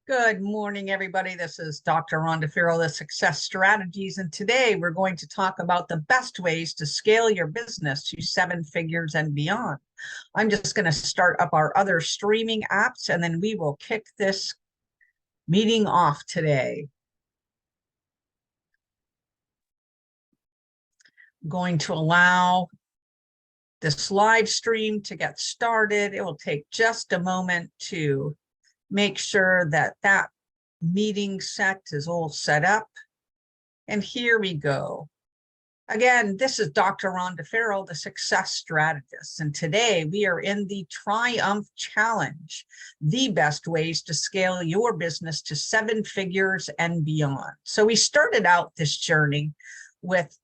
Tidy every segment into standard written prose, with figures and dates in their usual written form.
Good morning, everybody. This is Dr. Rhonda Farrell, the Success Strategies, and today we're going to talk about the best ways to scale your business to 7 figures and beyond. I'm just going to start up our other streaming apps, and then we will kick this meeting off today. I'm going to allow this live stream to get started. It will take just a moment to make sure that that meeting set is all set up. And here we go. Again, this is Dr. Rhonda Farrell, the Success Strategist. And today we are in the Triumph Challenge, the best ways to scale your business to 7 figures and beyond. So we started out this journey with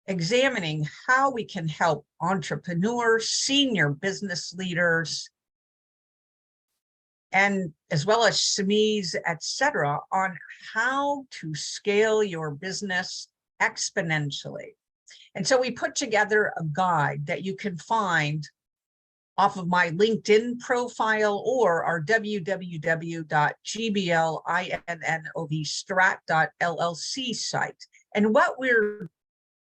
examining how we can help entrepreneurs, senior business leaders, and as well as SMEs, etc., on how to scale your business exponentially. And so we put together a guide that you can find off of my LinkedIn profile or our www.gblinnovstrat.llc site. And what we're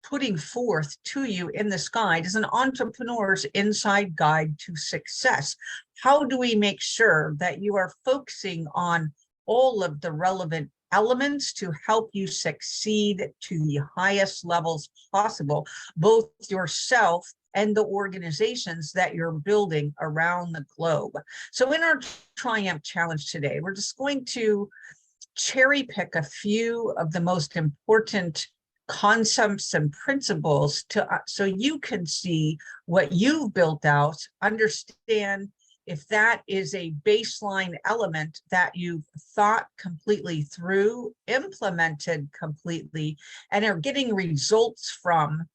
putting forth to you in this guide is an entrepreneur's inside guide to success. How do we make sure that you are focusing on all of the relevant elements to help you succeed to the highest levels possible, both yourself and the organizations that you're building around the globe? So in our Triumph Challenge today, we're just going to cherry pick a few of the most important concepts and principles to so you can see what you've built out, understand if that is a baseline element that you've thought completely through, implemented completely, and are getting results from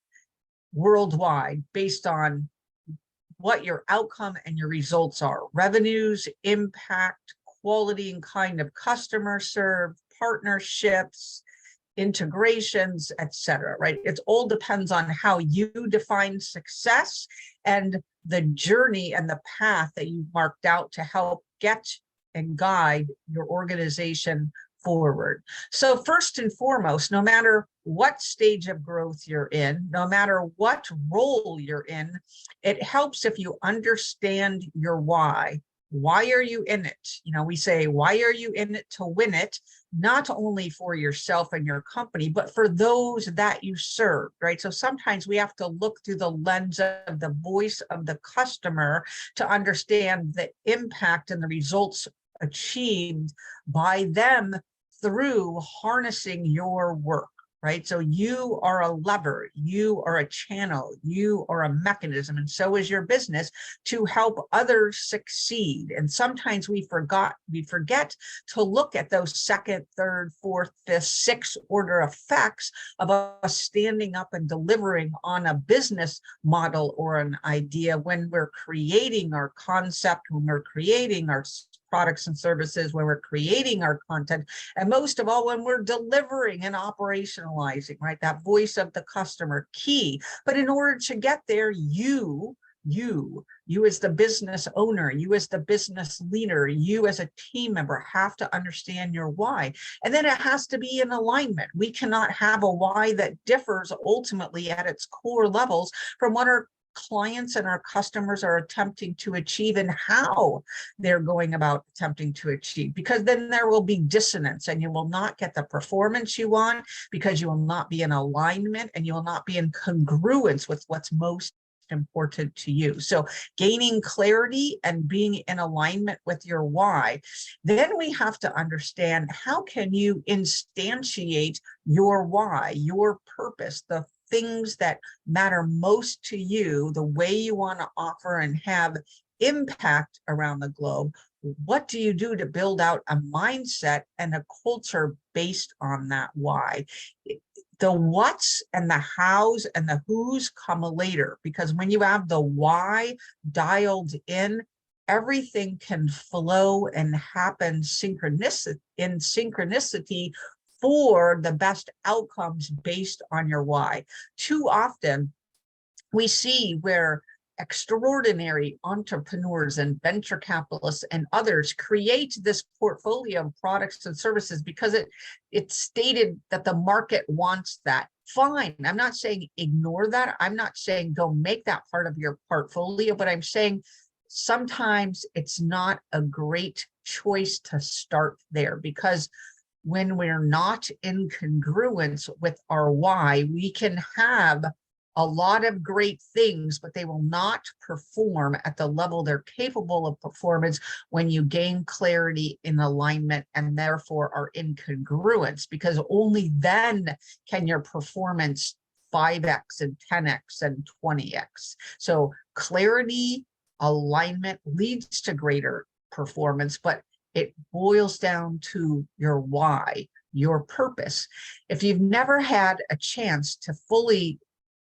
worldwide based on what your outcome and your results are: revenues, impact, quality and kind of customer served, partnerships, integrations, etc., right? It all depends on how you define success and the journey and the path that you marked out to help get and guide your organization forward. So first and foremost, no matter what stage of growth you're in, no matter what role you're in, it helps if you understand your why. Why are you in it? You know, we say, why are you in it? To win it, not only for yourself and your company, but for those that you serve, right? So sometimes we have to look through the lens of the voice of the customer to understand the impact and the results achieved by them through harnessing your work. Right? So you are a lever, you are a channel, you are a mechanism, and so is your business to help others succeed. And sometimes we forget to look at those second, third, fourth, fifth, sixth order effects of us standing up and delivering on a business model or an idea when we're creating our concept, when we're creating our products and services, when we're creating our content, and most of all, when we're delivering and operationalizing, right? That voice of the customer, key. But in order to get there, you as the business owner, you as the business leader, you as a team member have to understand your why. And then it has to be in alignment. We cannot have a why that differs ultimately at its core levels from what our clients and our customers are attempting to achieve and how they're going about attempting to achieve, because then there will be dissonance and you will not get the performance you want, because you will not be in alignment and you will not be in congruence with what's most important to you. So gaining clarity and being in alignment with your why. Then we have to understand, how can you instantiate your why, your purpose, the things that matter most to you, the way you want to offer and have impact around the globe. What do you do to build out a mindset and a culture based on that why? The what's and the how's and the who's come later, because when you have the why dialed in, everything can flow and happen in synchronicity for the best outcomes based on your why. Too often we see where extraordinary entrepreneurs and venture capitalists and others create this portfolio of products and services because it's stated that the market wants that. Fine. I'm not saying ignore that. I'm not saying go make that part of your portfolio, but I'm saying sometimes it's not a great choice to start there, because when we're not in congruence with our why, we can have a lot of great things, but they will not perform at the level they're capable of performance when you gain clarity in alignment and therefore are in congruence, because only then can your performance 5x and 10x and 20x. So clarity, alignment leads to greater performance, but it boils down to your why, your purpose. If you've never had a chance to fully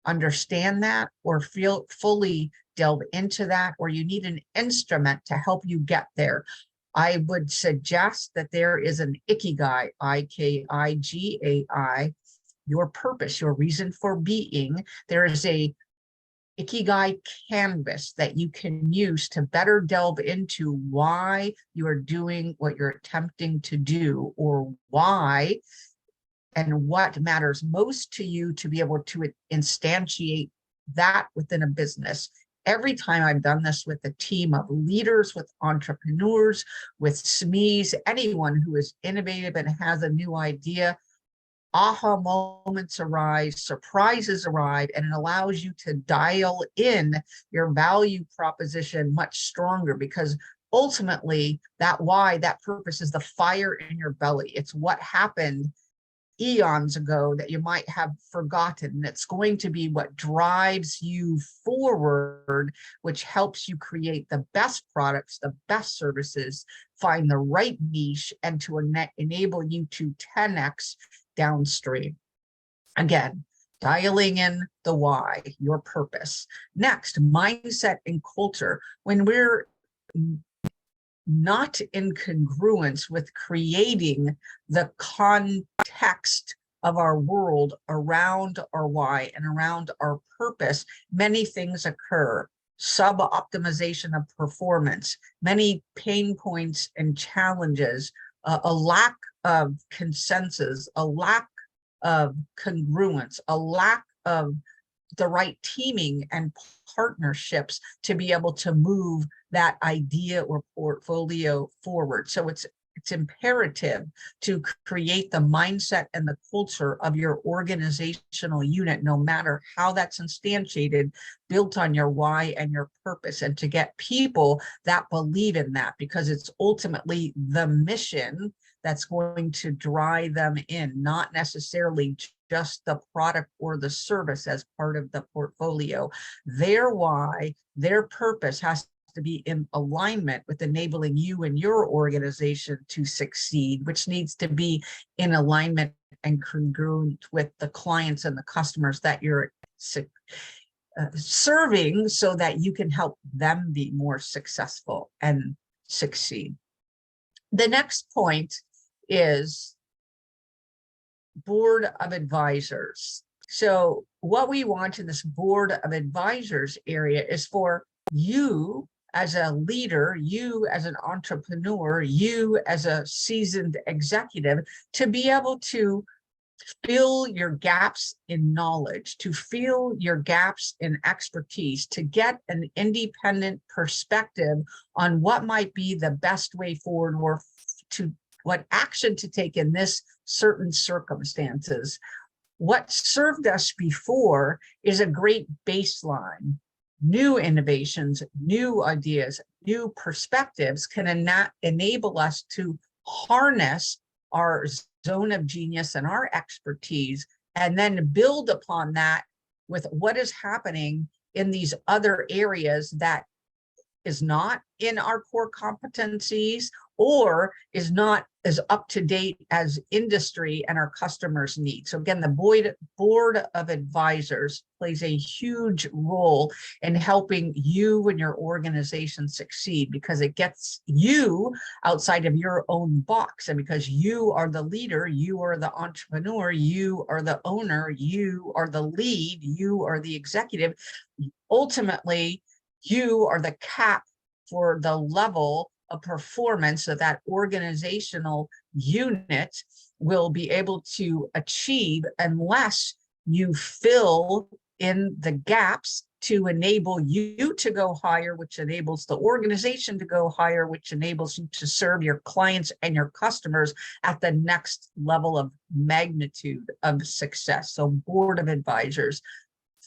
understand that or feel fully delve into that, or you need an instrument to help you get there, I would suggest that there is an Ikigai, Ikigai, your purpose, your reason for being. There is a Ikigai canvas that you can use to better delve into why you are doing what you're attempting to do, or why and what matters most to you, to be able to instantiate that within a business. Every time I've done this with a team of leaders, with entrepreneurs, with SMEs, anyone who is innovative and has a new idea, aha moments arise, surprises arrive, and it allows you to dial in your value proposition much stronger, because ultimately that why, that purpose is the fire in your belly. It's what happened eons ago that you might have forgotten. And it's going to be what drives you forward, which helps you create the best products, the best services, find the right niche, and to enable you to 10x downstream. Again, dialing in the why, your purpose. Next, mindset and culture. When we're not in congruence with creating the context of our world around our why and around our purpose, many things occur. Sub-optimization of performance, many pain points and challenges, a lack of consensus, a lack of congruence, a lack of the right teaming and partnerships to be able to move that idea or portfolio forward. So it's imperative to create the mindset and the culture of your organizational unit, no matter how that's instantiated, built on your why and your purpose, and to get people that believe in that, because it's ultimately the mission that's going to drive them in, not necessarily just the product or the service as part of the portfolio. Their why, their purpose has to be in alignment with enabling you and your organization to succeed, which needs to be in alignment and congruent with the clients and the customers that you're serving, so that you can help them be more successful and succeed. The next point is board of advisors. So what we want in this board of advisors area is for you as a leader, you as an entrepreneur, you as a seasoned executive, to be able to fill your gaps in knowledge, to fill your gaps in expertise, to get an independent perspective on what might be the best way forward, or to what action to take in this certain circumstances. What served us before is a great baseline. New innovations, new ideas, new perspectives can enable us to harness our zone of genius and our expertise, and then build upon that with what is happening in these other areas that is not in our core competencies, or is not as up to date as industry and our customers need. So again, the board of advisors plays a huge role in helping you and your organization succeed, because it gets you outside of your own box. And because you are the leader, you are the entrepreneur, you are the owner, you are the lead, you are the executive, ultimately You are the cap for the level of performance that that organizational unit will be able to achieve unless you fill in the gaps to enable you to go higher, which enables the organization to go higher, which enables you to serve your clients and your customers at the next level of magnitude of success. So board of advisors,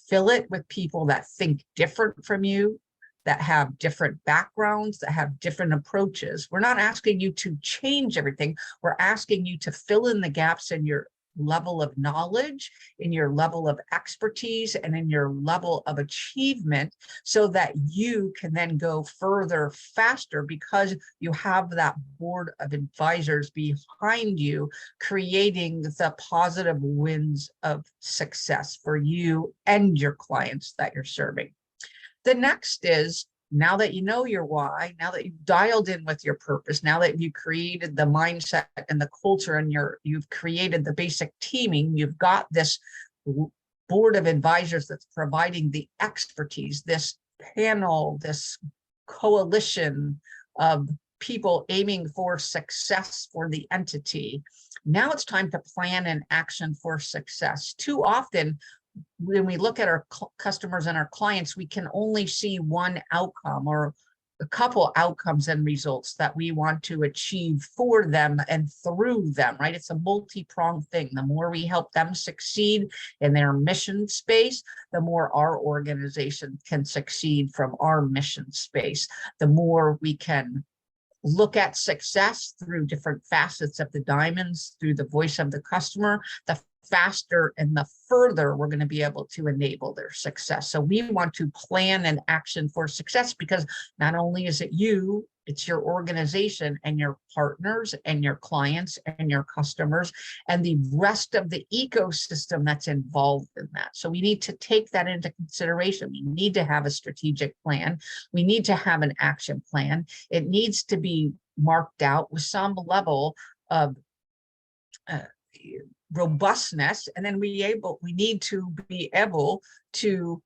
fill it with people that think different from you, that have different backgrounds, that have different approaches. We're not asking you to change everything. We're asking you to fill in the gaps in your level of knowledge, in your level of expertise, and in your level of achievement, so that you can then go further faster because you have that board of advisors behind you, creating the positive winds of success for you and your clients that you're serving. The next is, now that you know your why, now that you've dialed in with your purpose, now that you created the mindset and the culture and you've created the basic teaming, you've got this board of advisors that's providing the expertise, this panel, this coalition of people aiming for success for the entity. Now it's time to plan and action for success. Too often, when we look at our customers and our clients, we can only see one outcome or a couple outcomes and results that we want to achieve for them and through them, right? It's a multi-pronged thing. The more we help them succeed in their mission space, the more our organization can succeed from our mission space. The more we can look at success through different facets of the diamonds, through the voice of the customer, the faster and the further we're going to be able to enable their success. So we want to plan an action for success, because not only is it you, it's your organization and your partners and your clients and your customers and the rest of the ecosystem that's involved in that. So we need to take that into consideration. We need to have a strategic plan. We need to have an action plan. It needs to be marked out with some level of robustness, and then we need to be able to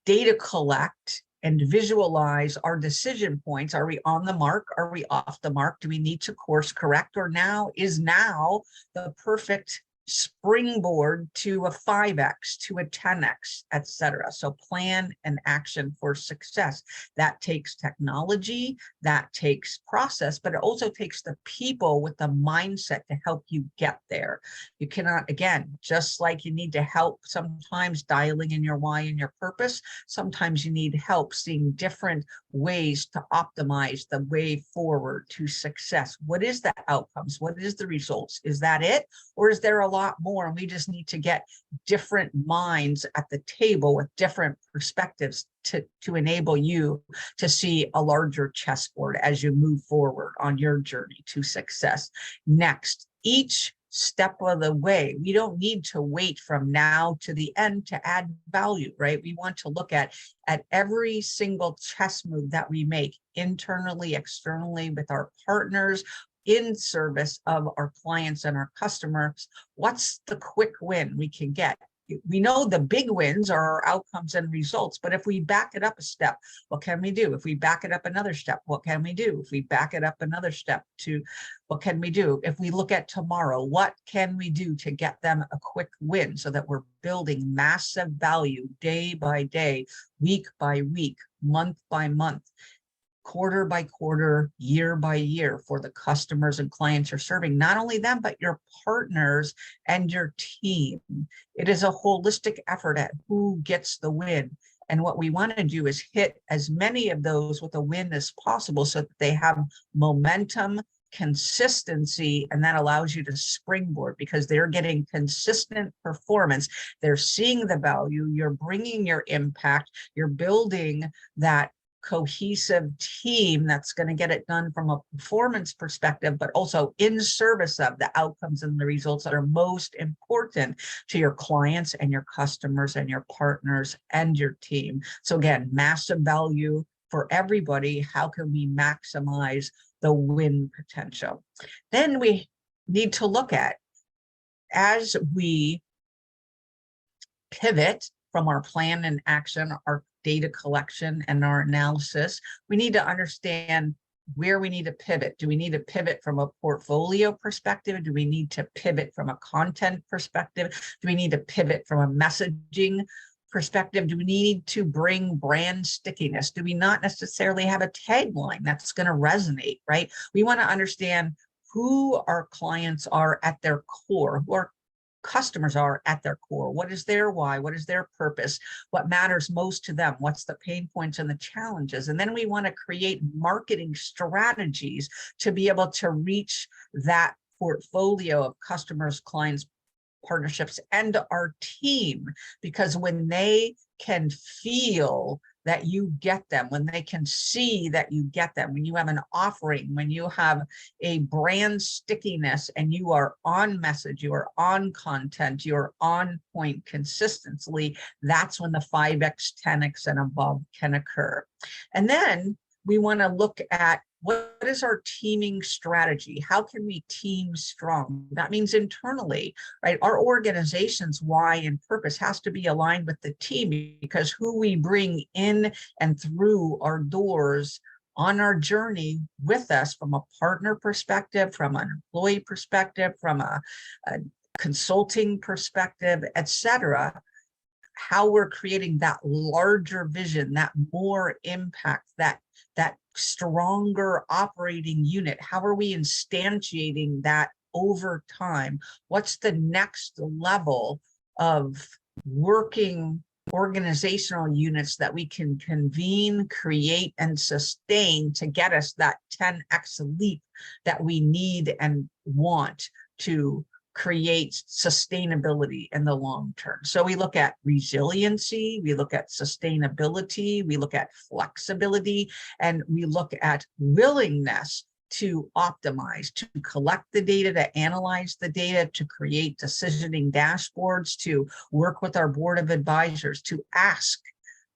data collect and visualize our decision points. Are we on the mark? Are we off the mark? Do we need to course correct? Or is now the perfect springboard to a 5x, to a 10x, etc. So plan and action for success. That takes technology, that takes process, but it also takes the people with the mindset to help you get there. You cannot, again, just like you need to help sometimes dialing in your why and your purpose, sometimes you need help seeing different ways to optimize the way forward to success. What is the outcomes? What is the results? Is that it? Or is there a lot more? And we just need to get different minds at the table with different perspectives to enable you to see a larger chessboard as you move forward on your journey to success. Next, each step of the way, we don't need to wait from now to the end to add value, right? We want to look at every single chess move that we make internally, externally, with our partners, in service of our clients and our customers. What's the quick win we can get? We know the big wins are our outcomes and results, but if we back it up a step, what can we do? If we back it up another step, what can we do? If we back it up another step, what can we do? If we look at tomorrow, what can we do to get them a quick win so that we're building massive value day by day, week by week, month by month, quarter by quarter, year by year, for the customers and clients you're serving, not only them, but your partners and your team. It is a holistic effort at who gets the win. And what we want to do is hit as many of those with a win as possible so that they have momentum, consistency, and that allows you to springboard because they're getting consistent performance. They're seeing the value, you're bringing your impact, you're building that cohesive team that's going to get it done from a performance perspective, but also in service of the outcomes and the results that are most important to your clients and your customers and your partners and your team. So again, massive value for everybody. How can we maximize the win potential? Then we need to look at, as we pivot from our plan and action, our data collection and our analysis. We need to understand where we need to pivot. Do we need to pivot from a portfolio perspective? Do we need to pivot from a content perspective? Do we need to pivot from a messaging perspective? Do we need to bring brand stickiness? Do we not necessarily have a tagline that's going to resonate, right? We want to understand who our clients are at their core, who our customers are at their core. What is their why? What is their purpose? What matters most to them? What's the pain points and the challenges? And then we want to create marketing strategies to be able to reach that portfolio of customers, clients, partnerships, and our team, because when they can feel that you get them, when they can see that you get them, when you have an offering, when you have a brand stickiness and you are on message, you are on content, you're on point consistently, that's when the 5x, 10x and above can occur. And then we want to look at what is our teaming strategy? How can we team strong? That means internally, right? Our organization's why and purpose has to be aligned with the team, because who we bring in and through our doors on our journey with us from a partner perspective, from an employee perspective, from a consulting perspective, etc., how we're creating that larger vision, that more impact, that stronger operating unit. How are we instantiating that over time? What's the next level of working organizational units that we can convene, create, and sustain to get us that 10x leap that we need and want to create sustainability in the long term? So we look at resiliency, we look at sustainability, we look at flexibility, and we look at willingness to optimize, to collect the data, to analyze the data, to create decisioning dashboards, to work with our board of advisors, to ask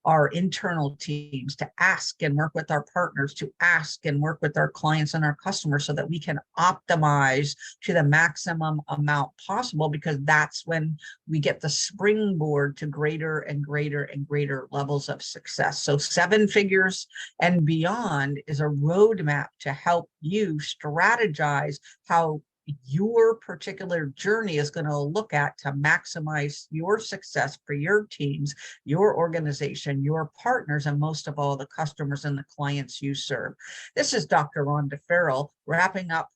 our internal teams, to ask and work with our partners, to ask and work with our clients and our customers so that we can optimize to the maximum amount possible, because that's when we get the springboard to greater and greater and greater levels of success. So 7 figures and beyond is a roadmap to help you strategize how your particular journey is going to look at to maximize your success for your teams, your organization, your partners, and most of all, the customers and the clients you serve. This is Dr. Rhonda Farrell wrapping up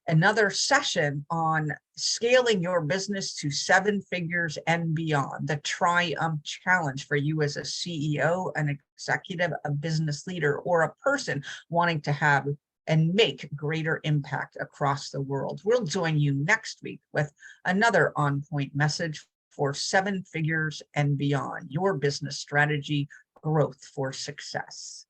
another session on scaling your business to 7 figures and beyond, the Triumph Challenge for you as a CEO, an executive, a business leader, or a person wanting to have and make greater impact across the world. We'll join you next week with another on-point message for 7 figures and beyond, your business strategy, growth for success.